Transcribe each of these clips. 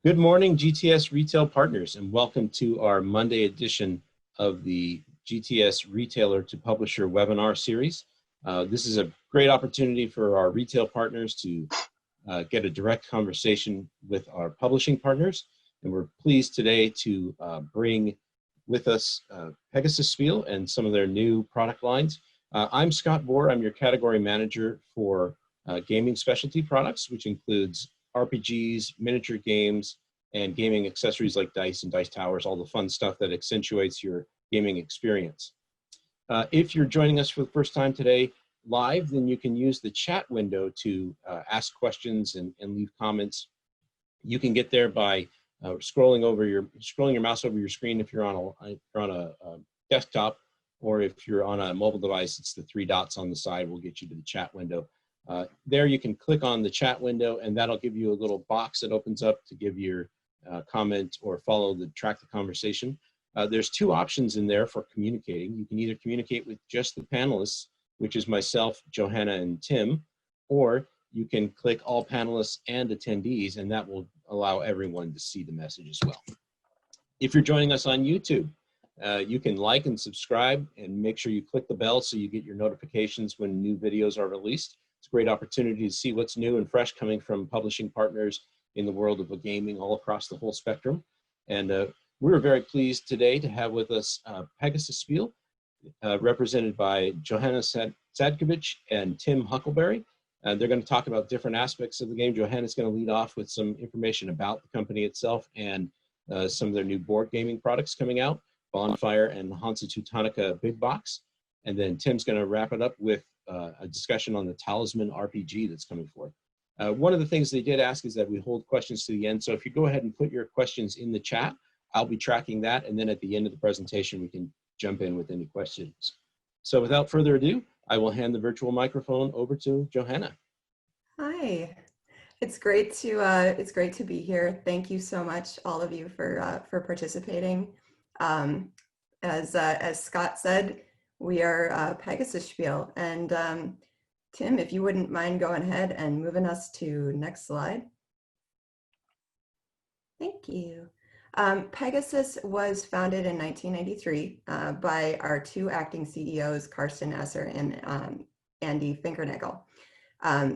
Good morning, GTS retail partners, and welcome to our Monday edition of the GTS Retailer to Publisher webinar series. This is a great opportunity for our retail partners to get a direct conversation with our publishing partners, and we're pleased today to bring with us Pegasus Spiele and some of their new product lines. I'm Scott Bohr. I'm your category manager for gaming specialty products, which includes RPGs, miniature games, and gaming accessories like dice and dice towers, all the fun stuff that accentuates your gaming experience. If you're joining us for the first time today live, then you can use the chat window to ask questions and leave comments. You can get there by scrolling your mouse over your screen if you're on a desktop, or if you're on a mobile device, it's the three dots on the side will get you to the chat window. There you can click on the chat window, and that'll give you a little box that opens up to give your comment or track the conversation. There's two options in there for communicating. You can either communicate with just the panelists, which is myself, Johanna, and Tim, or you can click all panelists and attendees, and that will allow everyone to see the message as well. If you're joining us on YouTube, you can like and subscribe and make sure you click the bell so you get your notifications when new videos are released. It's a great opportunity to see what's new and fresh coming from publishing partners in the world of gaming all across the whole spectrum. And we're very pleased today to have with us Pegasus Spiele, represented by Johanna Sadkovich and Tim Huckelbery. They're going to talk about different aspects of the game. Johanna's going to lead off with some information about the company itself and some of their new board gaming products coming out, Bonfire and Hansa Teutonica Big Box. And then Tim's going to wrap it up with a discussion on the Talisman RPG that's coming forth. One of the things they did ask is that we hold questions to the end. So if you go ahead and put your questions in the chat, I'll be tracking that. And then at the end of the presentation, we can jump in with any questions. So without further ado, I will hand the virtual microphone over to Johanna. Hi, it's great to be here. Thank you so much, all of you, for participating. As Scott said, we are Pegasus Spiele, and Tim, if you wouldn't mind going ahead and moving us to next slide. Thank you. Pegasus was founded in 1993 by our two acting CEOs, Karsten Esser and Andy Finkernickel.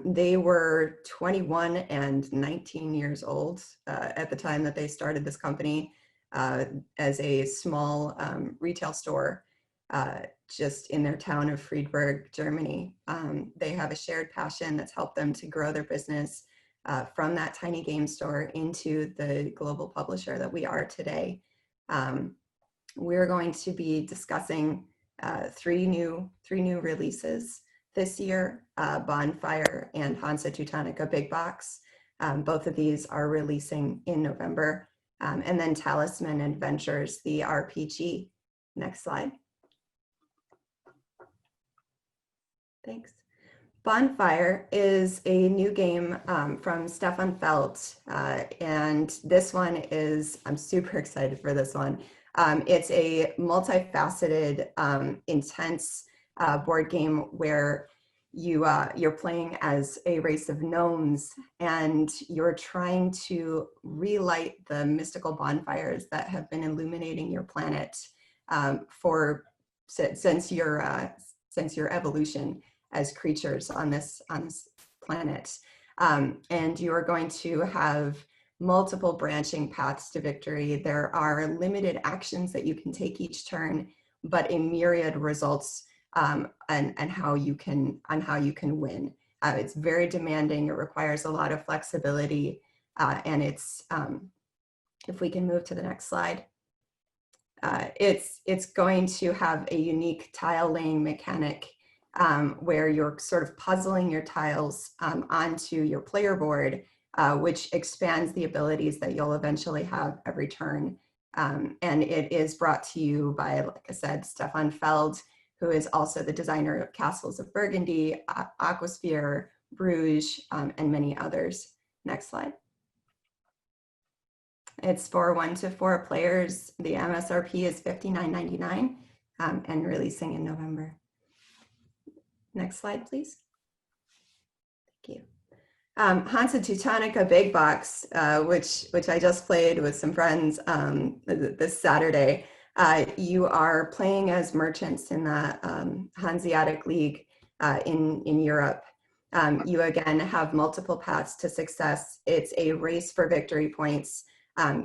They were 21 and 19 years old at the time that they started this company as a small retail store just in their town of Friedberg, Germany. They have a shared passion that's helped them to grow their business from that tiny game store into the global publisher that we are today. We're going to be discussing three new releases this year, Bonfire and Hansa Teutonica Big Box. Both of these are releasing in November. And then Talisman Adventures, the RPG. Next slide. Thanks. Bonfire is a new game from Stefan Feld, and this one is, I'm super excited for this one. It's a multifaceted, intense board game where you're playing as a race of gnomes, and you're trying to relight the mystical bonfires that have been illuminating your planet since your evolution as creatures on this planet. And you are going to have multiple branching paths to victory. There are limited actions that you can take each turn, but a myriad results on how you can win. It's very demanding. It requires a lot of flexibility, and it's if we can move to the next slide. It's going to have a unique tile laying mechanic where you're sort of puzzling your tiles onto your player board, which expands the abilities that you'll eventually have every turn. And it is brought to you by, like I said, Stefan Feld, who is also the designer of Castles of Burgundy, Aquasphere, Bruges, and many others. Next slide. It's for 1 to 4 players. The MSRP is $59.99 and releasing in November. Next slide, please. Thank you. Hansa Teutonica Big Box, which I just played with some friends this Saturday. You are playing as merchants in the Hanseatic League in Europe. You again have multiple paths to success. It's a race for victory points.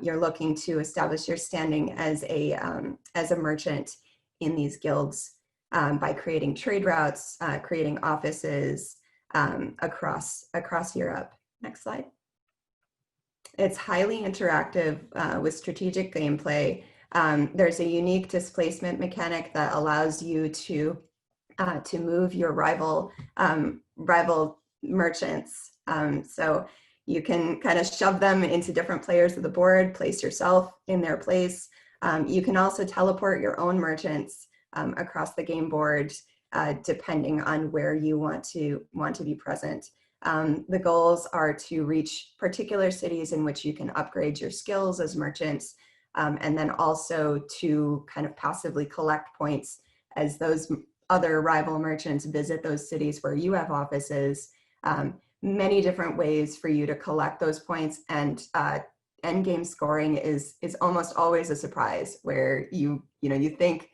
You're looking to establish your standing as a merchant in these guilds by creating trade routes, creating offices, across Europe. Next slide. It's highly interactive with strategic gameplay. There's a unique displacement mechanic that allows you to move your rival merchants. So you can kind of shove them into different players of the board, place yourself in their place. You can also teleport your own merchants across the game board, depending on where you want to be present. The goals are to reach particular cities in which you can upgrade your skills as merchants, and then also to kind of passively collect points as those other rival merchants visit those cities where you have offices. Many different ways for you to collect those points, and end game scoring is almost always a surprise, where you think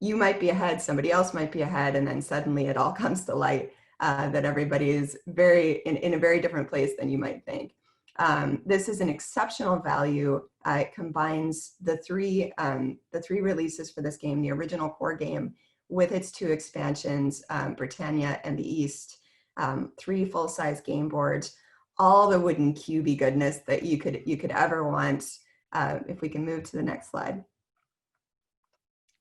you might be ahead, somebody else might be ahead, and then suddenly it all comes to light that everybody is in a very different place than you might think. This is an exceptional value. It combines the three releases for this game, the original core game with its 2 expansions, Britannia and the East, 3 full-size game boards, all the wooden cubey goodness that you could ever want. If we can move to the next slide.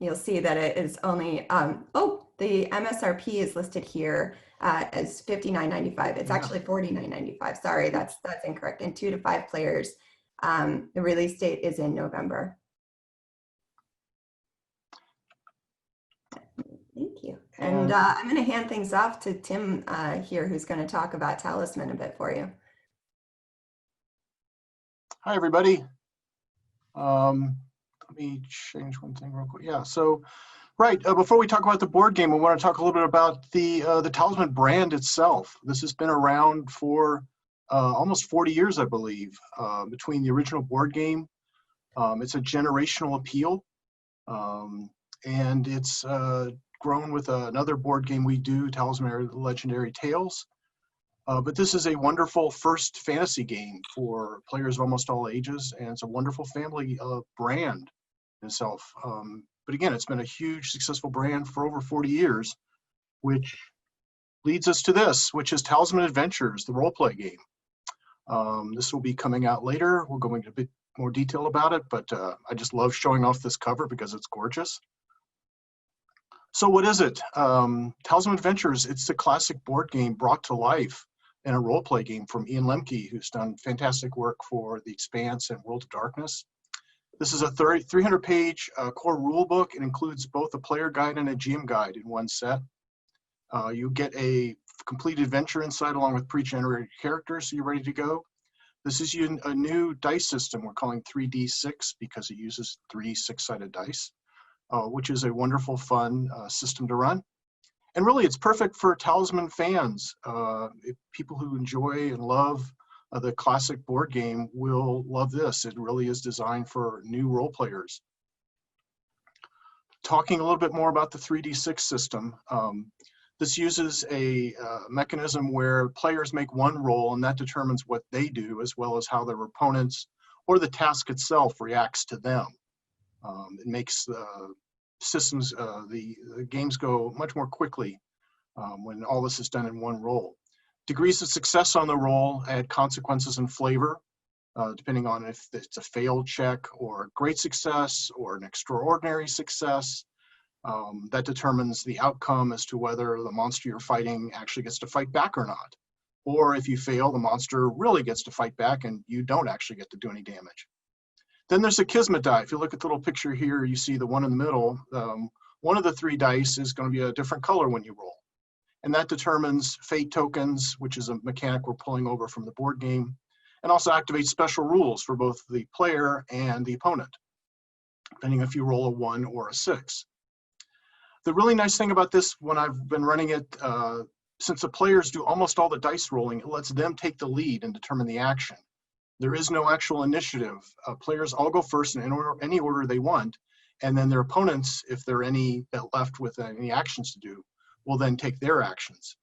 You'll see that it is only, the MSRP is listed here as $59.95. It's actually $49.95. Sorry, that's incorrect. And 2 to 5 players. The release date is in November. Thank you. And I'm going to hand things off to Tim here, who's going to talk about Talisman a bit for you. Hi, everybody. Let me change one thing real quick. Yeah, so, right, before we talk about the board game, we want to talk a little bit about the Talisman brand itself. This has been around for almost 40 years, I believe, between the original board game. It's a generational appeal, and it's grown with another board game we do, Talisman Legendary Tales. But this is a wonderful first fantasy game for players of almost all ages, and it's a wonderful family brand itself. But again, it's been a huge successful brand for over 40 years, which leads us to this, which is Talisman Adventures, the role-play game. This will be coming out later. We'll go into a bit more detail about it, but I just love showing off this cover because it's gorgeous. So what is it? Talisman Adventures, it's the classic board game brought to life in a role-play game from Ian Lemke, who's done fantastic work for The Expanse and World of Darkness. This is a 300-page core rule book. It includes both a player guide and a GM guide in one set. You get a complete adventure inside along with pre-generated characters, so you're ready to go. This is a new dice system we're calling 3D6 because it uses 3 6-sided dice, which is a wonderful, fun system to run. And really, it's perfect for Talisman fans. People who enjoy and love the classic board game will love this. It really is designed for new role players. Talking a little bit more about the 3D6 system, this uses a mechanism where players make one roll, and that determines what they do, as well as how their opponents or the task itself reacts to them. It makes the systems, the games go much more quickly when all this is done in one roll. Degrees of success on the roll add consequences and flavor, depending on if it's a failed check or a great success or an extraordinary success. That determines the outcome as to whether the monster you're fighting actually gets to fight back or not. Or if you fail, the monster really gets to fight back and you don't actually get to do any damage. Then there's a Kismet die. If you look at the little picture here, you see the one in the middle. One of the 3 dice is going to be a different color when you roll. And that determines fate tokens, which is a mechanic we're pulling over from the board game, and also activates special rules for both the player and the opponent, depending if you roll a 1 or a 6. The really nice thing about this, when I've been running it Since the players do almost all the dice rolling, it lets them take the lead and determine the action. There is no actual initiative. Players all go first in any order they want, and then their opponents, if there are any that left with any actions to do, will then take their actions.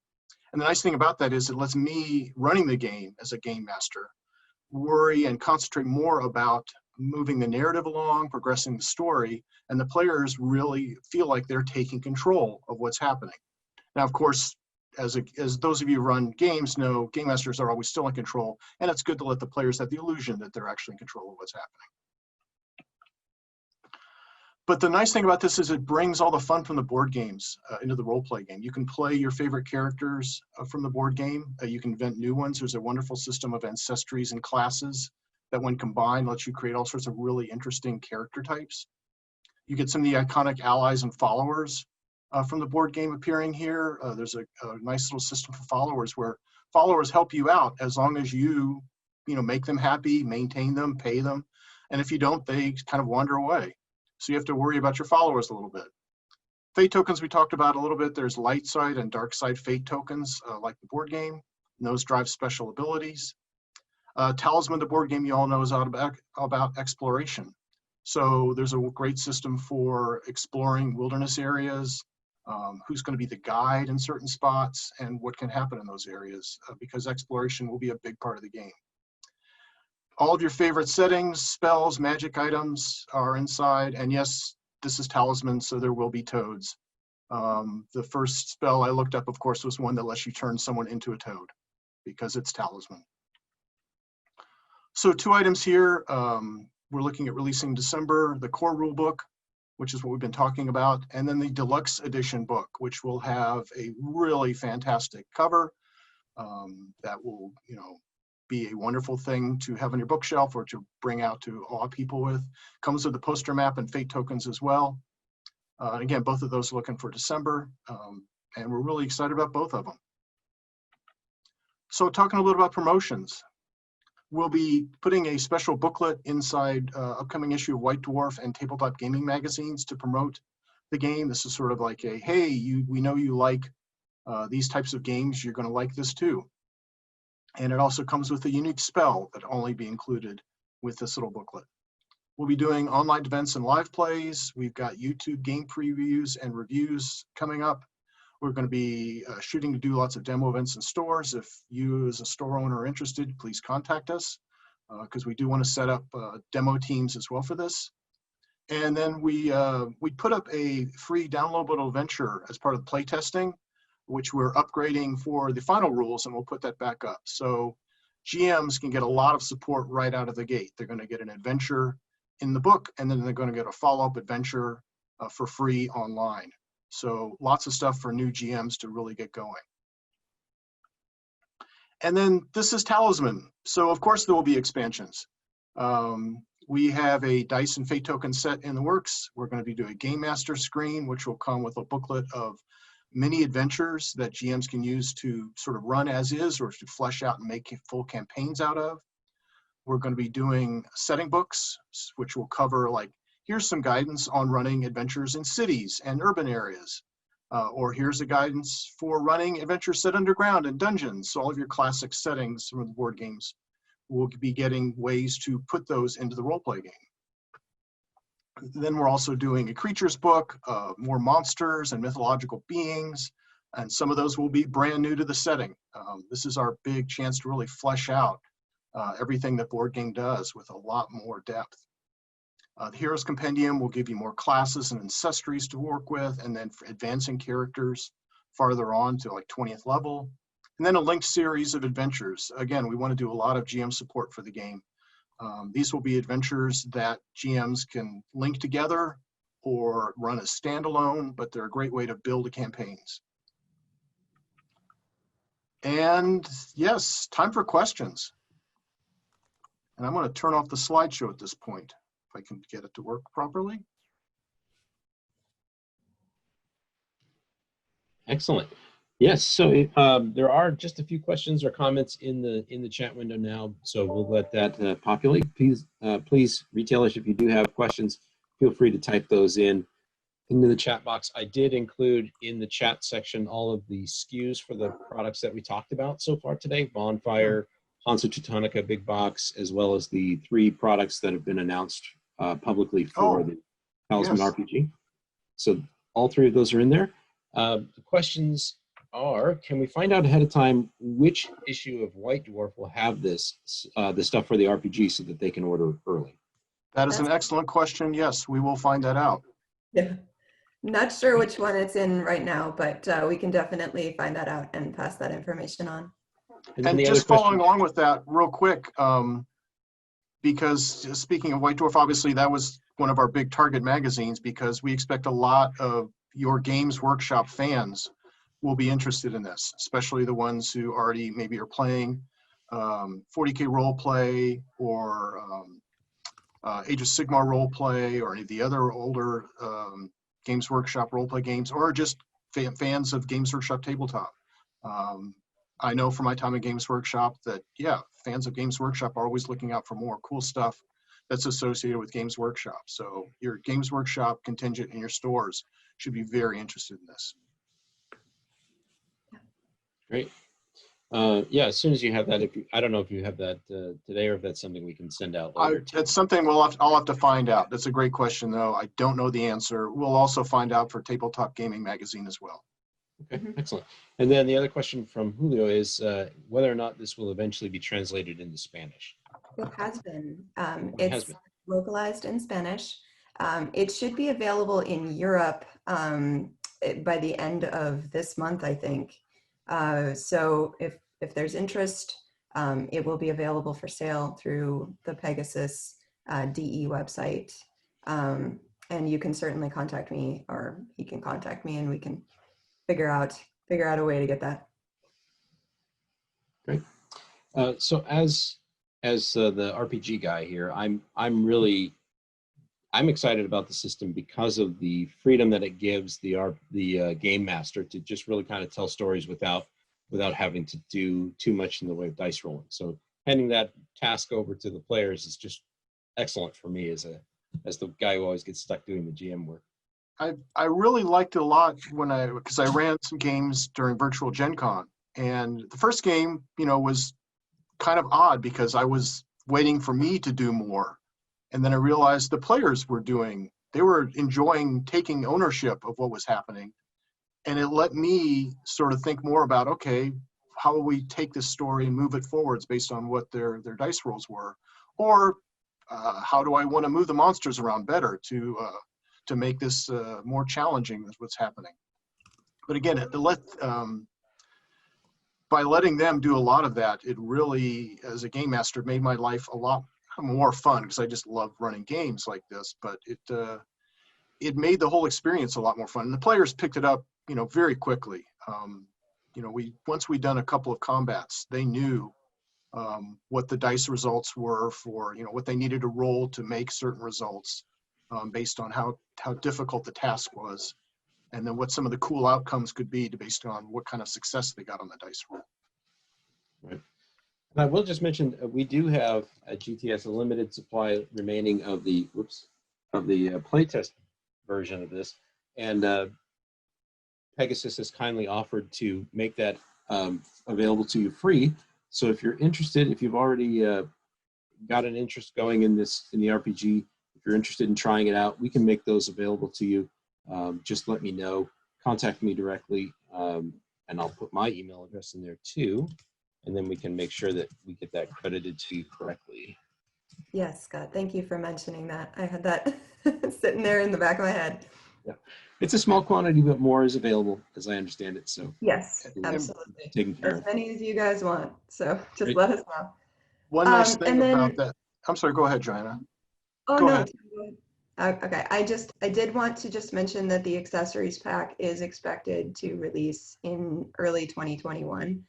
And the nice thing about that is it lets me, running the game as a game master, worry and concentrate more about moving the narrative along, progressing the story, and the players really feel like they're taking control of what's happening. Now, of course, as those of you who run games know, game masters are always still in control, and it's good to let the players have the illusion that they're actually in control of what's happening. But the nice thing about this is it brings all the fun from the board games into the role-play game. You can play your favorite characters from the board game. You can invent new ones. There's a wonderful system of ancestries and classes that when combined lets you create all sorts of really interesting character types. You get some of the iconic allies and followers from the board game appearing here. There's a nice little system for followers where followers help you out as long as you make them happy, maintain them, pay them. And if you don't, they kind of wander away. So you have to worry about your followers a little bit. Fate tokens we talked about a little bit. There's light side and dark side fate tokens like the board game. And those drive special abilities. Talisman, the board game you all know, is all about exploration. So there's a great system for exploring wilderness areas, who's going to be the guide in certain spots, and what can happen in those areas, because exploration will be a big part of the game. All of your favorite settings, spells, magic items are inside, and yes, this is Talisman, so there will be toads. The first spell I looked up, of course, was one that lets you turn someone into a toad, because it's Talisman. So 2 items here. We're looking at releasing December, the core rule book, which is what we've been talking about, and then the deluxe edition book, which will have a really fantastic cover that will, be a wonderful thing to have on your bookshelf or to bring out to awe people with. Comes with the poster map and fate tokens as well. Again, both of those are looking for December, and we're really excited about both of them. So talking a little about promotions. We'll be putting a special booklet inside upcoming issue of White Dwarf and Tabletop Gaming magazines to promote the game. This is sort of like a, hey, we know you like these types of games, you're going to like this too. And it also comes with a unique spell that will only be included with this little booklet. We'll be doing online events and live plays. We've got YouTube game previews and reviews coming up. We're going to be shooting to do lots of demo events in stores. If you as a store owner are interested, please contact us because we do want to set up demo teams as well for this. And then we put up a free downloadable adventure as part of the play testing, which we're upgrading for the final rules, and we'll put that back up. So GMs can get a lot of support right out of the gate. They're going to get an adventure in the book, and then they're going to get a follow-up adventure for free online. So lots of stuff for new GMs to really get going. And then this is Talisman. So of course there will be expansions. We have a dice and fate token set in the works. We're going to be doing a game master screen, which will come with a booklet of mini adventures that GMs can use to sort of run as is or to flesh out and make full campaigns out of. We're going to be doing setting books, which will cover like, here's some guidance on running adventures in cities and urban areas. Or here's a guidance for running adventures set underground and dungeons. So all of your classic settings from the board games will be getting ways to put those into the role-play game. Then we're also doing a creatures book, more monsters and mythological beings, and some of those will be brand new to the setting. This is our big chance to really flesh out everything that board game does with a lot more depth. The Heroes Compendium will give you more classes and ancestries to work with, and then for advancing characters farther on to like 20th level. And then a linked series of adventures. Again, we want to do a lot of GM support for the game. These will be adventures that GMs can link together or run as standalone, but they're a great way to build campaigns. And yes, time for questions. And I'm going to turn off the slideshow at this point, if I can get it to work properly. Excellent. Yes, so there are just a few questions or comments in the chat window now, so we'll let that populate. Please, retailers, if you do have questions, feel free to type those in. into the chat box. I did include in the chat section all of the SKUs for the products that we talked about so far today: Bonfire, Hansa Teutonica Big Box, as well as the 3 products that have been announced publicly for the Talisman RPG. So all 3 of those are in there. The questions are, can we find out ahead of time which issue of White Dwarf will have this the stuff for the RPG so that they can order early? That is an excellent question. Yes, we will find that out. Yeah. Not sure which one it's in right now, but we can definitely find that out and pass that information on. And just following along with that real quick, because speaking of White Dwarf, obviously that was one of our big target magazines, because we expect a lot of your Games Workshop fans will be interested in this, especially the ones who already maybe are playing 40K role play or Age of Sigmar role play or any of the other older Games Workshop role play games, or just fans of Games Workshop tabletop. I know from my time at Games Workshop that, yeah, fans of Games Workshop are always looking out for more cool stuff that's associated with Games Workshop. So your Games Workshop contingent in your stores should be very interested in this. Great. Yeah, as soon as you have that, I don't know if you have that today or if that's something we can send out later. That's something I'll have to find out. That's a great question, though. I don't know the answer. We'll also find out for Tabletop Gaming Magazine as well. Okay, excellent. And then the other question from Julio is whether or not this will eventually be translated into Spanish. It has been. It has It's been. localized in Spanish. It should be available in Europe by the end of this month, I think. So if there's interest, it will be available for sale through the Pegasus DE website. And you can certainly contact me, or he can contact me, and we can figure out a way to get that. Great. So as the RPG guy here, I'm excited about the system because of the freedom that it gives the game master to just really kind of tell stories without having to do too much in the way of dice rolling. So handing that task over to the players is just excellent for me as the guy who always gets stuck doing the GM work. I really liked it a lot because I ran some games during virtual Gen Con, and the first game, was kind of odd because I was waiting for me to do more. And then I realized the players they were enjoying taking ownership of what was happening. And it let me sort of think more about, okay, how will we take this story and move it forwards based on what their dice rolls were? Or how do I want to move the monsters around better to make this more challenging with what's happening? But again, by letting them do a lot of that, it really, as a game master, made my life a lot more fun, because I just love running games like this. But it made the whole experience a lot more fun, and the players picked it up, very quickly. Once we'd done a couple of combats, they knew what the dice results were for, what they needed to roll to make certain results, based on how difficult the task was, and then what some of the cool outcomes could be based on what kind of success they got on the dice roll. Right. And I will just mention, we do have at GTS a limited supply remaining of the playtest version of this, and Pegasus has kindly offered to make that available to you free. So if you're interested, if you've already got an interest going in the RPG, if you're interested in trying it out, we can make those available to you. Just let me know, contact me directly, and I'll put my email address in there too, and then we can make sure that we get that credited to you correctly. Yes, Scott, thank you for mentioning that. I had that sitting there in the back of my head. Yeah, it's a small quantity, but more is available, as I understand it. So yes, absolutely. Taken care as many as you guys want. So just Great. let us know. One nice thing about that. I'm sorry. Go ahead, Johanna. Oh, go no. ahead. Okay. I did want to just mention that the accessories pack is expected to release in early 2021.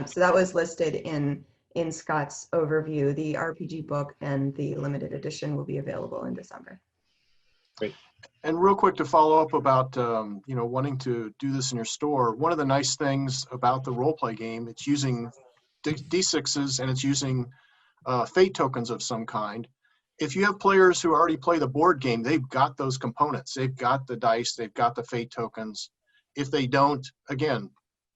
So that was listed in Scott's overview. The RPG book and the limited edition will be available in December. Great. And real quick to follow up about wanting to do this in your store. One of the nice things about the role play game, it's using D6s and it's using fate tokens of some kind. if you have players who already play the board game, they've got those components. They've got the dice, they've got the fate tokens. If they don't, again,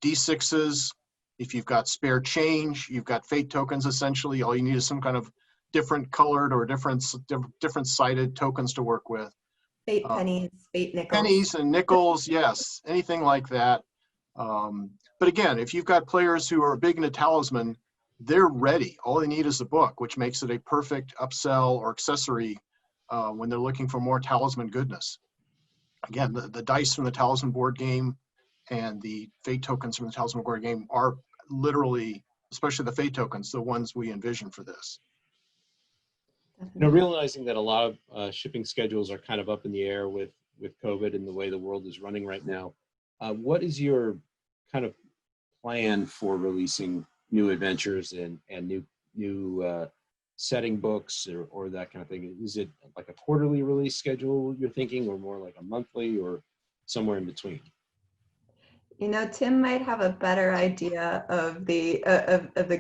D6s, if you've got spare change, you've got fate tokens essentially. All you need is some kind of different colored or different sided tokens to work with. Fate pennies, fate nickels. Pennies and nickels, yes, anything like that. But again, if you've got players who are big into Talisman, they're ready. All they need is the book, which makes it a perfect upsell or accessory when they're looking for more Talisman goodness. Again, the dice from the Talisman board game and the fate tokens from the Talisman board game are literally, especially the fate tokens, the ones we envision for this. You know, realizing that a lot of shipping schedules are kind of up in the air with COVID and the way the world is running right now, what is your kind of plan for releasing new adventures and new setting books or that kind of thing? Is it like a quarterly release schedule you're thinking, or more like a monthly, or somewhere in between? You know, Tim might have a better idea of the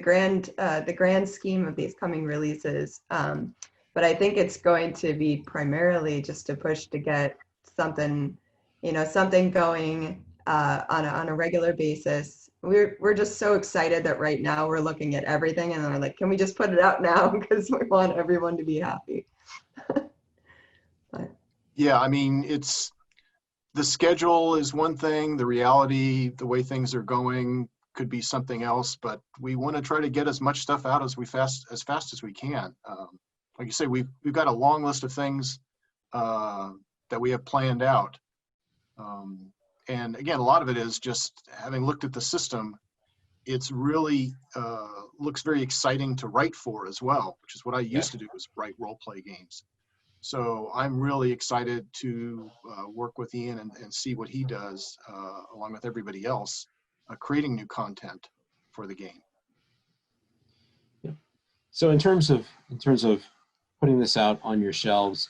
grand scheme of these coming releases, but I think it's going to be primarily just a push to get something, you know, something going on a regular basis. We're just so excited that right now we're looking at everything and we're like, can we just put it out now because we want everyone to be happy. But. Yeah, I mean, the schedule is one thing, the reality, the way things are going could be something else, but we want to try to get as much stuff out as fast as we can. Like you say, we've got a long list of things that we have planned out. And again, a lot of it is just having looked at the system, it's really looks very exciting to write for as well, which is what I used to do, was write role play games. So I'm really excited to work with Ian and see what he does along with everybody else, creating new content for the game. Yeah. So in terms of putting this out on your shelves,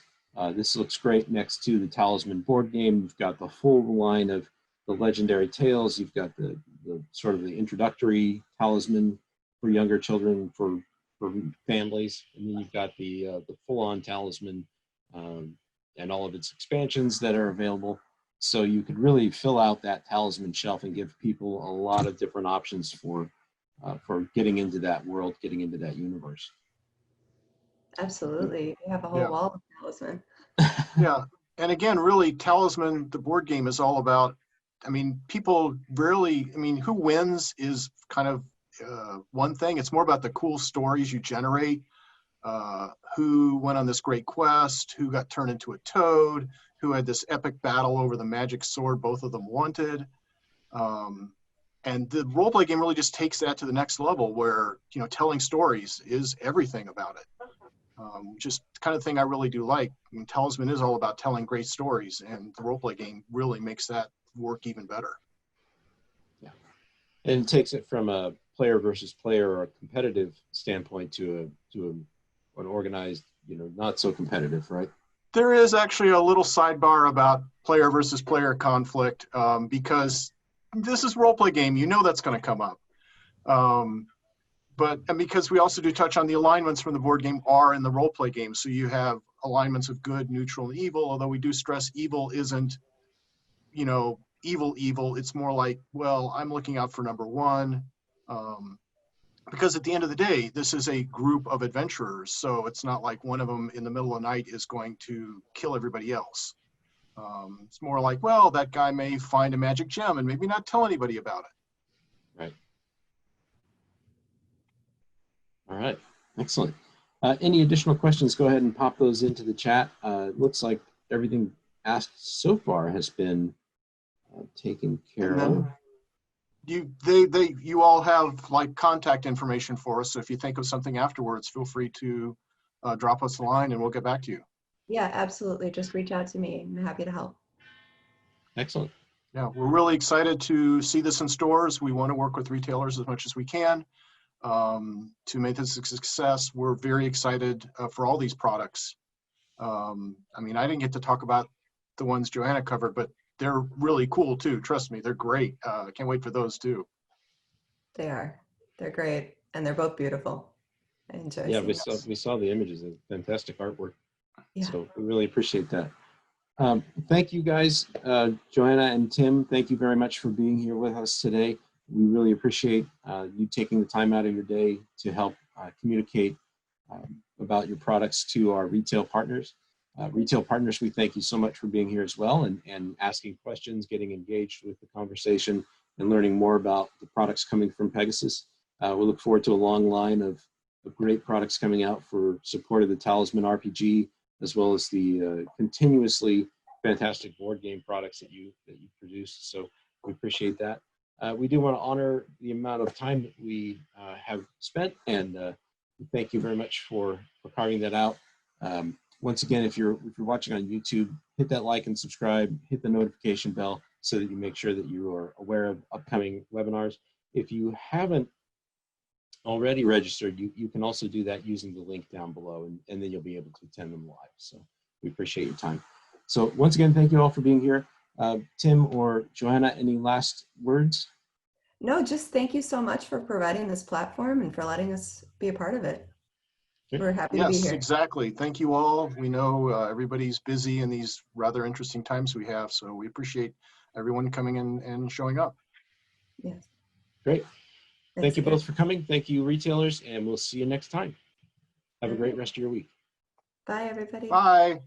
this looks great next to the Talisman board game. You've got the full line of the legendary tales. You've got the sort of the introductory Talisman for younger children, for families, and then you've got the full-on Talisman and all of its expansions that are available. So you could really fill out that Talisman shelf and give people a lot of different options for getting into that world, getting into that universe. Absolutely. We have a whole wall of Talisman. Yeah. And again, really, Talisman, the board game, is all about, I mean, people rarely, I mean, who wins is kind of one thing. It's more about the cool stories you generate, who went on this great quest, who got turned into a toad, who had this epic battle over the magic sword both of them wanted. And the roleplay game really just takes that to the next level where, you know, telling stories is everything about it. Just the kind of thing I really do like. I mean, Talisman is all about telling great stories, and the roleplay game really makes that work even better. Yeah, and it takes it from a player versus player or a competitive standpoint to an organized, you know, not so competitive, right? There is actually a little sidebar about player versus player conflict because this is a roleplay game, you know that's going to come up. And because we also do touch on the alignments from the board game are in the roleplay game. So you have alignments of good, neutral, and evil, although we do stress evil isn't, you know, evil. It's more like, well, I'm looking out for number one. Because at the end of the day, this is a group of adventurers. So it's not like one of them in the middle of the night is going to kill everybody else. It's more like, well, that guy may find a magic gem and maybe not tell anybody about it. Right. All right, excellent. Any additional questions, go ahead and pop those into the chat. It looks like everything asked so far has been taken care of. You all have like contact information for us. So if you think of something afterwards, feel free to drop us a line and we'll get back to you. Yeah, absolutely. Just reach out to me. I'm happy to help. Excellent. Yeah, we're really excited to see this in stores. We want to work with retailers as much as we can to make this a success. We're very excited for all these products. I mean, I didn't get to talk about the ones Johanna covered, but they're really cool too. Trust me, they're great. Can't wait for those too. They are. They're great. And they're both beautiful. I enjoy Yeah, seeing we saw the images. Fantastic artwork. Yeah. So we really appreciate that. Thank you guys, Johanna and Tim. Thank you very much for being here with us today. We really appreciate you taking the time out of your day to help communicate about your products to our retail partners. Retail partners, we thank you so much for being here as well and asking questions, getting engaged with the conversation, and learning more about the products coming from Pegasus. We look forward to a long line of great products coming out for support of the Talisman RPG, as well as the continuously fantastic board game products that you produce. So we appreciate that. We do want to honor the amount of time that we have spent, and thank you very much for carving that out. Once again, if you're watching on YouTube, hit that like and subscribe, hit the notification bell so that you make sure that you are aware of upcoming webinars. If you haven't already registered, you can also do that using the link down below, and then you'll be able to attend them live. So we appreciate your time. So once again, thank you all for being here. Tim or Johanna, any last words? No, just thank you so much for providing this platform and for letting us be a part of it. Okay. We're happy to be Yes, here. exactly. Thank you all. We know everybody's busy in these rather interesting times we have, so we appreciate everyone coming in and showing up. Yes. Great. Thanks Thank you again. both for coming. Thank you, retailers, and we'll see you next time. Have a great rest of your week. Bye, everybody. Bye.